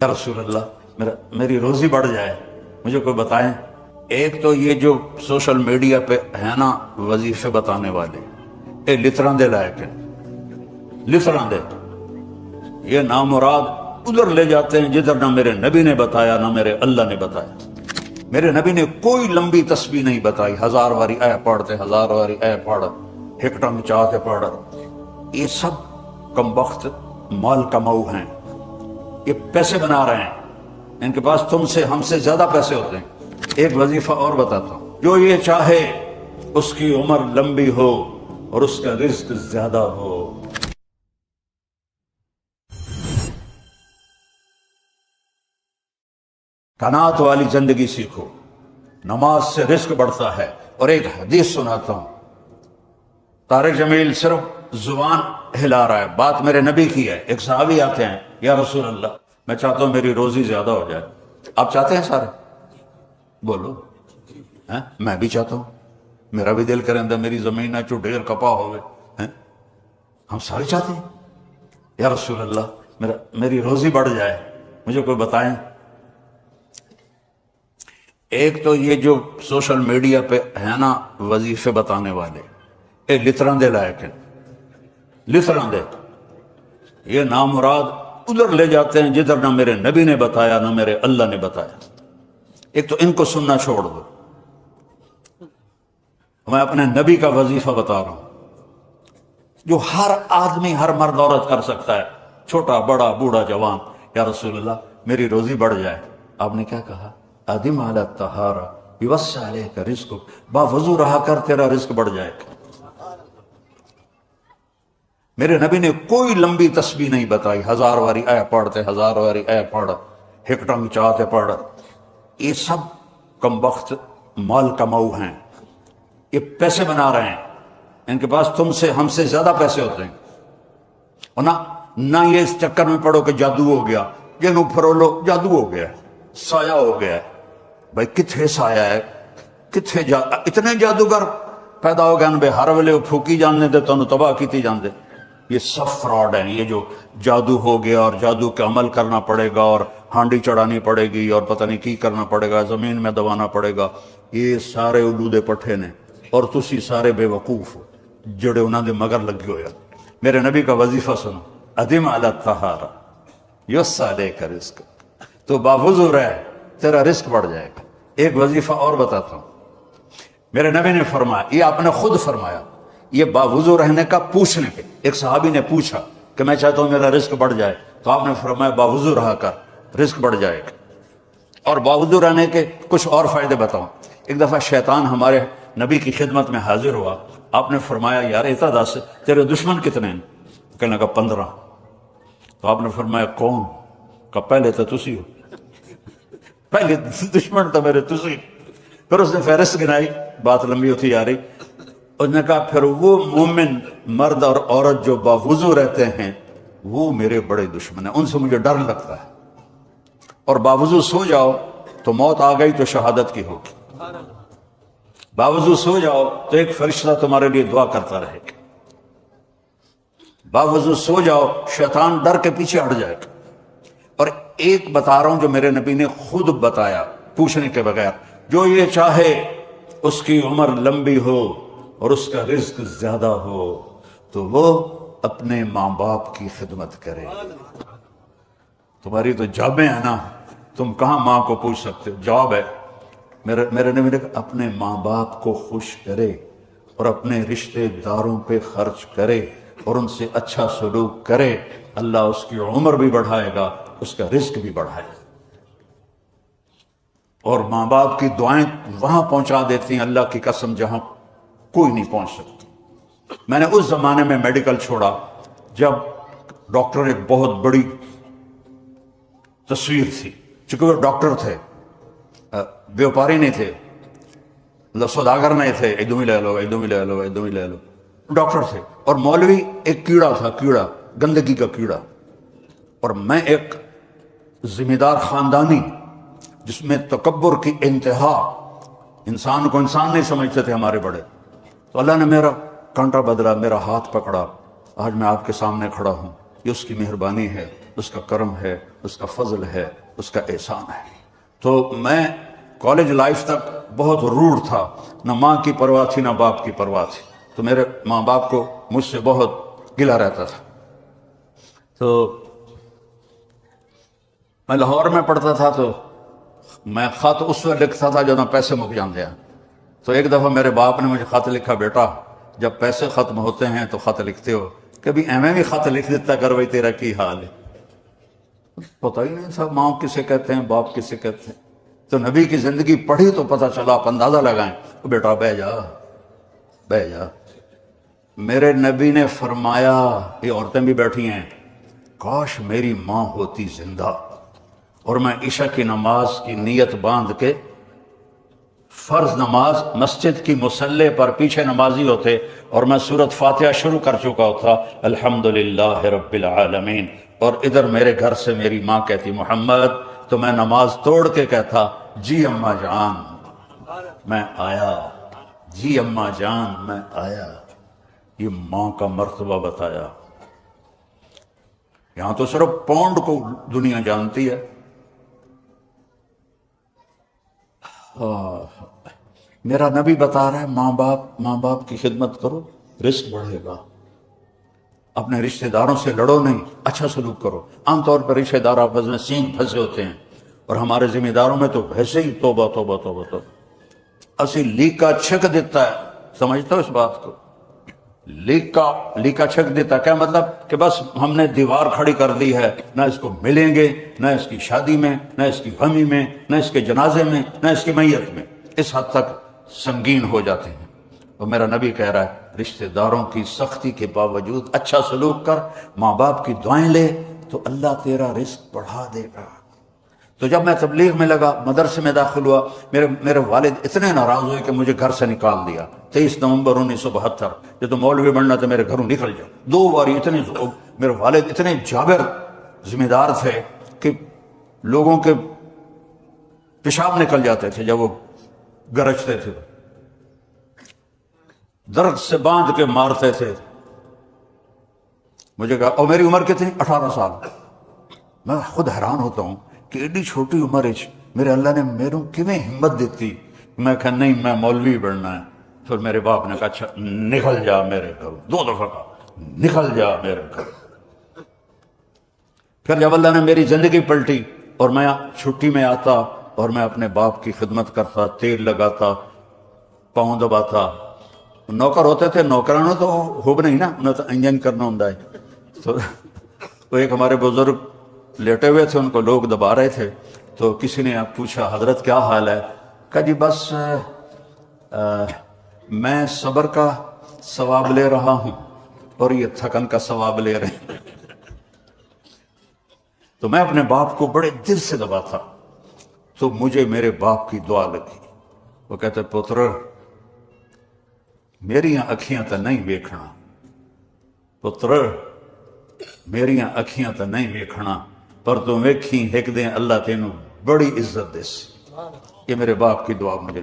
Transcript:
یا رسول اللہ میری روزی بڑھ جائے، مجھے کوئی بتائیں۔ ایک تو یہ جو سوشل میڈیا پہ ہے نا وظیفے بتانے والے، یہ لطراں دے لائق ہیں، لطراں دے، یہ نامراد ادھر لے جاتے ہیں جدھر نہ میرے نبی نے بتایا نہ میرے اللہ نے بتایا۔ میرے نبی نے کوئی لمبی تسبیح نہیں بتائی، 1000 واری اے پڑھتے، 1000 واری اے پڑھ، ہکٹا میں چاہتے پڑھ۔ یہ سب کم وقت مال کماؤ ہیں، یہ پیسے بنا رہے ہیں، ان کے پاس تم سے ہم سے زیادہ پیسے ہوتے ہیں۔ ایک وظیفہ اور بتاتا ہوں، جو یہ چاہے اس کی عمر لمبی ہو اور اس کا رزق زیادہ ہو۔ قناعت والی زندگی سیکھو، نماز سے رزق بڑھتا ہے۔ اور ایک حدیث سناتا ہوں، طارق جمیل صرف زبان ہلا رہا ہے، بات میرے نبی کی ہے۔ ایک صحابی آتے ہیں، یا رسول اللہ میں چاہتا ہوں میری روزی زیادہ ہو جائے۔ آپ چاہتے ہیں سارے؟ بولو۔ میں بھی چاہتا ہوں، میرا بھی دل کریں دا میری زمین ہے جو ڈھیر کپا ہوئے، ہم سارے چاہتے ہیں۔ یا رسول اللہ میری روزی بڑھ جائے، مجھے کوئی بتائیں۔ ایک تو یہ جو سوشل میڈیا پہ ہے نا وظیفے بتانے والے، یہ لطراں دے لائق ہیں، لطراں دے، یہ نامراد ادھر لے جاتے ہیں جدھر نہ میرے نبی نے بتایا نہ میرے اللہ نے بتایا۔ ایک تو ان کو سننا چھوڑ دو، میں اپنے نبی کا وظیفہ بتا رہا ہوں جو ہر آدمی، ہر مرد عورت کر سکتا ہے، چھوٹا بڑا بوڑھا جوان۔ یا رسول اللہ میری روزی بڑھ جائے۔ آپ نے کیا کہا؟ ادم علی الطہارہ یوسع علیک رزقک، باوضو رہا کر تیرا رزق بڑھ جائے گا۔ میرے نبی نے کوئی لمبی تسبیح نہیں بتائی، 1000 واری اے پڑھتے، 1000 واری اے پڑھ، ہکٹا میں چاہتے پڑھ۔ یہ سب کم وقت مال کماؤ ہیں، یہ پیسے بنا رہے ہیں، ان کے پاس تم سے ہم سے زیادہ پیسے ہوتے ہیں۔ اور نہ یہ اس چکر میں پڑو کہ جادو ہو گیا، جنوں پھرولو جادو ہو گیا، سایہ ہو گیا۔ بھائی کتھے سایہ ہے، کتھے اتنے جادوگر پیدا ہو گئے بے ہر ویلے پھوکی جاننے دے تو تباہ کیتی جاندے۔ یہ سب فراڈ ہیں، یہ جو جادو ہو گیا اور جادو کے عمل کرنا پڑے گا اور ہانڈی چڑھانی پڑے گی اور پتہ نہیں کی کرنا پڑے گا، زمین میں دبانا پڑے گا، یہ سارے الودے پٹھے نے، اور تسی سارے بے وقوف جڑے انہاں دے مگر لگے ہوئے۔ میرے نبی کا وظیفہ سنو، ادم علی الطہارہ یوسع علیک رزق، تو باوضو رہ تیرا رزق بڑھ جائے گا۔ ایک وظیفہ اور بتاتا ہوں، میرے نبی نے فرمایا، یہ آپ نے خود فرمایا، یہ باوضو رہنے کا پوچھنے پہ ایک صحابی نے پوچھا کہ میں چاہتا ہوں میرا رزق بڑھ جائے، تو آپ نے فرمایا باوضو رہا کر رزق بڑھ جائے گا۔ اور باوضو رہنے کے کچھ اور فائدے بتاؤں۔ ایک دفعہ شیطان ہمارے نبی کی خدمت میں حاضر ہوا، آپ نے فرمایا یار اتا دس تیرے دشمن کتنے ہیں؟ کہنے لگا 15۔ تو آپ نے فرمایا کون؟ کہ پہلے تو تسی ہو، پہلے دشمن تو میرے تسی۔ پھر اس نے فہرست گنائی، بات لمبی ہوتی جا رہی۔ اس نے کہا پھر وہ مومن مرد اور عورت جو باوضو رہتے ہیں وہ میرے بڑے دشمن ہیں، ان سے مجھے ڈر لگتا ہے۔ اور باوضو سو جاؤ تو موت آ گئی تو شہادت کی ہوگی، باوضو سو جاؤ تو ایک فرشتہ تمہارے لیے دعا کرتا رہے گا، باوضو سو جاؤ شیطان ڈر کے پیچھے ہٹ جائے گا۔ اور ایک بتا رہا ہوں جو میرے نبی نے خود بتایا پوچھنے کے بغیر، جو یہ چاہے اس کی عمر لمبی ہو اور اس کا رزق زیادہ ہو تو وہ اپنے ماں باپ کی خدمت کرے۔ تمہاری تو جابیں ہیں نا، تم کہاں ماں کو پوچھ سکتے ہو؟ جواب ہے میرے نبی نے کہا اپنے ماں باپ کو خوش کرے اور اپنے رشتہ داروں پہ خرچ کرے اور ان سے اچھا سلوک کرے، اللہ اس کی عمر بھی بڑھائے گا، اس کا رزق بھی بڑھائے گا۔ اور ماں باپ کی دعائیں وہاں پہنچا دیتی ہیں اللہ کی قسم جہاں کوئی نہیں پہنچ سکتا۔ میں نے اس زمانے میں میڈیکل چھوڑا جب ڈاکٹر ایک بہت بڑی تصویر تھی، چونکہ وہ ڈاکٹر تھے، بیوپاری نہیں تھے، سوداگر نہیں تھے، ادھم ہی لے لو ادھم ہی لے لو ادھم ہی لے لو، ڈاکٹر تھے۔ اور مولوی ایک کیڑا تھا، کیڑا گندگی کا کیڑا، اور میں ایک ذمہ دار خاندانی جس میں تکبر کی انتہا، انسان کو انسان نہیں سمجھتے تھے ہمارے بڑے۔ تو اللہ نے میرا کانٹا بدلا، میرا ہاتھ پکڑا، آج میں آپ کے سامنے کھڑا ہوں، یہ اس کی مہربانی ہے۔ اس کا کرم ہے، اس کا فضل ہے، اس کا احسان ہے۔ تو میں کالج لائف تک بہت روڑ تھا، نہ ماں کی پرواہ تھی نہ باپ کی پرواہ تھی، تو میرے ماں باپ کو مجھ سے بہت گلہ رہتا تھا۔ تو میں لاہور میں پڑھتا تھا، تو میں خط اس وقت لکھتا تھا جو نہ پیسے مک جاندے ہیں۔ تو ایک دفعہ میرے باپ نے مجھے خط لکھا، بیٹا جب پیسے ختم ہوتے ہیں تو خط لکھتے ہو، کبھی ایویں بھی خط لکھ دیتا کر بھائی تیرا کی حال ہے۔ پتہ ہی نہیں تھا ماں کسے کہتے ہیں، باپ کسے کہتے ہیں۔ تو نبی کی زندگی پڑھی تو پتہ چلا، آپ اندازہ لگائیں۔ بیٹا بہ جا بہ جا۔ میرے نبی نے فرمایا، یہ عورتیں بھی بیٹھی ہیں، کاش میری ماں ہوتی زندہ اور میں عشاء کی نماز کی نیت باندھ کے فرض نماز مسجد کی مصلی پر پیچھے نمازی ہوتے اور میں سورۃ فاتحہ شروع کر چکا ہوتا، الحمدللہ رب العالمین، اور ادھر میرے گھر سے میری ماں کہتی محمد، تو میں نماز توڑ کے کہتا جی اماں جان میں آیا، جی اماں جان میں آیا۔ یہ ماں کا مرتبہ بتایا۔ یہاں تو صرف پونڈ کو دنیا جانتی ہے۔ میرا نبی بتا رہا ہے ماں باپ کی خدمت کرو، رزق بڑھے گا۔ اپنے رشتہ داروں سے لڑو نہیں، اچھا سلوک کرو۔ عام طور پر رشتہ دار آپس میں سینگ پھنسے ہوتے ہیں، اور ہمارے ذمہ داروں میں تو ویسے ہی توبہ توبہ توبہ توبہ، اسی لیکا چھک دیتا ہے۔ سمجھتا ہو اس بات کو؟ لیکا چھک دیتا کیا مطلب؟ کہ بس ہم نے دیوار کھڑی کر دی ہے، نہ اس کو ملیں گے، نہ اس کی شادی میں، نہ اس کی غمی میں، نہ اس کے جنازے میں، نہ اس کی میت میں۔ اس حد تک سنگین ہو جاتے ہیں۔ اور میرا نبی کہہ رہا ہے رشتہ داروں کی سختی کے باوجود اچھا سلوک کر، ماں باپ کی دعائیں لے، تو اللہ تیرا رزق بڑھا دے گا۔ تو جب میں تبلیغ میں لگا، مدرسے میں داخل ہوا، میرے والد اتنے ناراض ہوئے کہ مجھے گھر سے نکال دیا۔ 23 نومبر 1972، یہ تو مولوی بننا تھا، میرے گھروں نکل جاؤ۔ 2 باری اتنے میرے والد اتنے جابر ذمہ دار تھے کہ لوگوں کے پیشاب نکل جاتے تھے جب وہ گرجتے تھے، درد سے باندھ کے مارتے تھے۔ مجھے کہا، اور میری عمر کتنی؟ 18 سال۔ میں خود حیران ہوتا ہوں کہ ایڈی چھوٹی عمر میرے اللہ نے میروں کیویں ہمت دیتی۔ میں کہا نہیں، میں مولوی بننا ہے۔ پھر میرے باپ نے کہا اچھا نکل جا میرے گھر، 2 دفعہ کہا نکل جا میرے گھر۔ پھر جب اللہ نے میری زندگی پلٹی اور میں چھٹی میں آتا اور میں اپنے باپ کی خدمت کرتا، تیل لگاتا، پاؤں دباتا۔ نوکر ہوتے تھے، نوکرانوں تو ہوب نہیں نا، انہیں تو انجن کرنا ہوں۔ تو ایک ہمارے بزرگ لیٹے ہوئے تھے، ان کو لوگ دبا رہے تھے، تو کسی نے پوچھا حضرت کیا حال ہے؟ کہا جی بس میں صبر کا ثواب لے رہا ہوں اور یہ تھکن کا ثواب لے رہے ہیں۔ تو میں اپنے باپ کو بڑے دل سے دباتا، تو مجھے میرے باپ کی دعا لگی۔ وہ کہتے پتر میریاں اکھیاں تے نہیں ویکھنا، پتر میریاں اکھیاں تے نہیں ویکھنا، پر تو ویکھی ایک دن اللہ تینوں بڑی عزت دے سی۔ یہ میرے باپ کی دعا مجھے